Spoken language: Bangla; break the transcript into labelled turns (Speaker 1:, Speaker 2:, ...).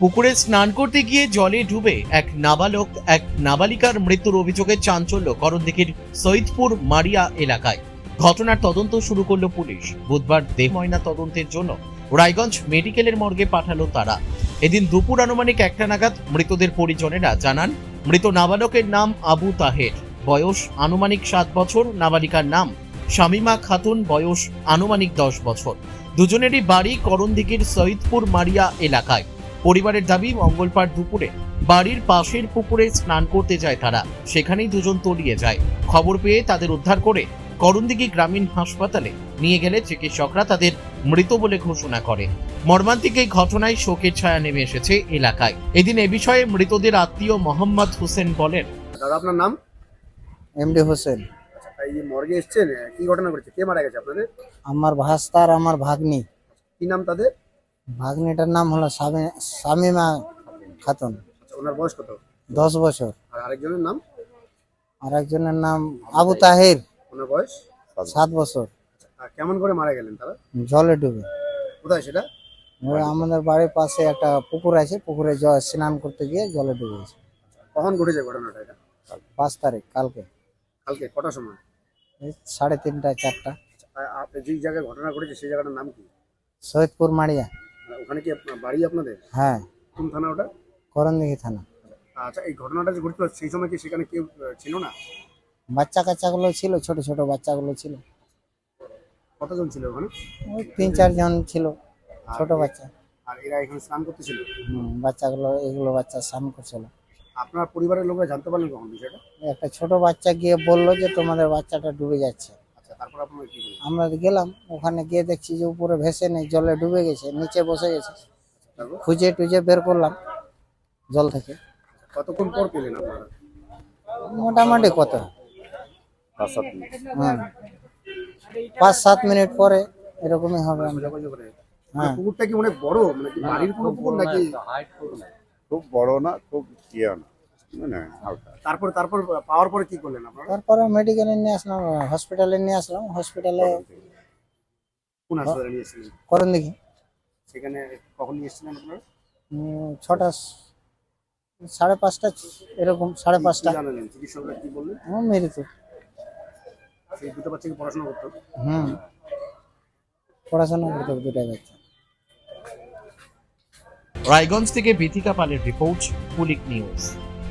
Speaker 1: পুকুরে স্নান করতে গিয়ে জলে ডুবে এক নাবালিকার মৃত্যুর অভিযোগে চাঞ্চল্য করণদিঘির সৈয়দপুর মারিয়া এলাকায়। ঘটনার তদন্ত শুরু করলো পুলিশ। বুধবার দেহ ময়না তদন্তের জন্য রায়গঞ্জ মেডিকেলের মর্গে পাঠালো তারা। এদিন দুপুর আনুমানিক 1টা নাগাদ মৃতদের পরিজনেরা জানান, মৃত নাবালকের নাম আবু তাহের, বয়স আনুমানিক 7 বছর। নাবালিকার নাম শামিমা খাতুন, বয়স আনুমানিক 10 বছর। দুজনেরই বাড়ি করণদিঘির সৈয়দপুর মারিয়া এলাকায়। পরিবারের দাবি, মঙ্গলবার দুপুরে বাড়ির পাশের পুকুরে স্নান করতে যায় তারা। সেখানেই দুজন তলিয়ে যায়। খবর পেয়ে তাদের উদ্ধার করে করণদিঘি গ্রামীণ হাসপাতালে নিয়ে গেলে চিকিৎসকরা তাদের মৃত বলে ঘোষণা করে। মর্মান্তিক এই ঘটনায় শোকের ছায়া নেমে এসেছে এলাকায়। এদিন এ বিষয়ে মৃতদের আত্মীয় মোহাম্মদ হোসেন বলেন,
Speaker 2: দাদা আপনার নাম?
Speaker 3: এমডি হোসেন।
Speaker 2: এই যে মর্গে এসেছেন, কি ঘটনা ঘটেছে? কে মারা গেছে আপনাদের?
Speaker 3: আমার ভাস্তা আর আমার ভাগ্নি।
Speaker 2: কি নাম তাদের?
Speaker 3: ভাগ্নিটার নাম হলো শামিমা খাতুন,
Speaker 2: আচ্ছা, ওনার বয়স কত?
Speaker 3: 10 বছর।
Speaker 2: আর আরেকজনের নাম?
Speaker 3: আর একজনের নাম আবু তাহের,
Speaker 2: ওনার বয়স
Speaker 3: 7 বছর।
Speaker 2: আর কেমন করে মারা গেলেন তারা?
Speaker 3: জলে ডুবে।
Speaker 2: কোথায় সেটা?
Speaker 3: ওরা আমাদের বাড়ির পাশে একটা পুকুর আছে, পুকুরে স্নান করতে গিয়ে জলে ডুবেছে।
Speaker 2: কখন ঘটেছে ঘটনাটা? এটা
Speaker 3: 5 তারিখ, কালকে
Speaker 2: কালকে কটার সময়?
Speaker 3: এই 3:30 4টা।
Speaker 2: আপনি যে জায়গায় ঘটনা ঘটেছে সেই জায়গাটার নাম কি?
Speaker 3: সৈয়দপুর মারিয়া।
Speaker 2: ওখানে কি বাড়ি আপনাদের?
Speaker 3: হ্যাঁ,
Speaker 2: কোন থানা ওটা?
Speaker 3: করণদিঘি থানা।
Speaker 2: আচ্ছা, এই ঘটনাটা যে ঘটেছিল সেই সময় কি সেখানে কেউ ছিল না?
Speaker 3: বাচ্চা কাচ্চাগুলো ছিল, ছোট ছোট বাচ্চাগুলো ছিল।
Speaker 2: কতজন ছিল ওখানে?
Speaker 3: ওই 3-4 জন ছিল, ছোট বাচ্চা।
Speaker 2: আর এরা এখানে স্নান করতেছিল?
Speaker 3: বাচ্চাগুলো, এগুলো বাচ্চা স্নান করছিল।
Speaker 2: আপনার পরিবারের লোকরা জানতে পারলেন কখন বিষয়টা?
Speaker 3: একটা ছোট বাচ্চা গিয়ে বললো যে তোমাদের বাচ্চাটা ডুবে যাচ্ছে।
Speaker 2: আচ্ছা, তারপর আপনারা কি করলেন?
Speaker 3: আমরা গেলাম, ওখানে গিয়ে দেখছি যে উপরে ভেসে নেই, জলে ডুবে গেছে, নিচে বসে গেছে।
Speaker 2: তারপর
Speaker 3: খুঁজে টুজে বের করলাম জল থেকে।
Speaker 2: কতক্ষণ পর পেলেন আপনারা?
Speaker 3: মোটামুটি কত, 5-7 মিনিট পরে এরকমই হবে। আমরা হ্যাঁ,
Speaker 2: পুকুরটা কি অনেক বড়, মানে কি বাড়ির পুরো পুকুর নাকি?
Speaker 4: খুব বড় না, খুব ইয়ে না, মানে হালকা।
Speaker 2: তারপর তারপর পাওয়ার পরে কি করলেন আপনারা?
Speaker 3: তারপরে মেডিকেলে নিয়ে আসলাম, হসপিটালে নিয়ে আসলাম। হসপিটালে
Speaker 2: কোন হাসপাতালে নিয়ে এসেছিলেন?
Speaker 3: করণদিঘি।
Speaker 2: সেখানে কখন নিয়ে এসেছিলেন আপনারা?
Speaker 3: 6টা 5:30 এরকম, 5:30।
Speaker 2: জানালেন চিকিৎসকরা কি বললেন?
Speaker 3: মৃত।
Speaker 2: সেই দুটো বাচ্চা কি পড়াশোনা করতো?
Speaker 3: পড়াশোনা করতে দুটাই বাচ্চা।
Speaker 1: রায়গঞ্জ থেকে বিথিকা পালের রিপোর্ট, পুলিক নিউজ।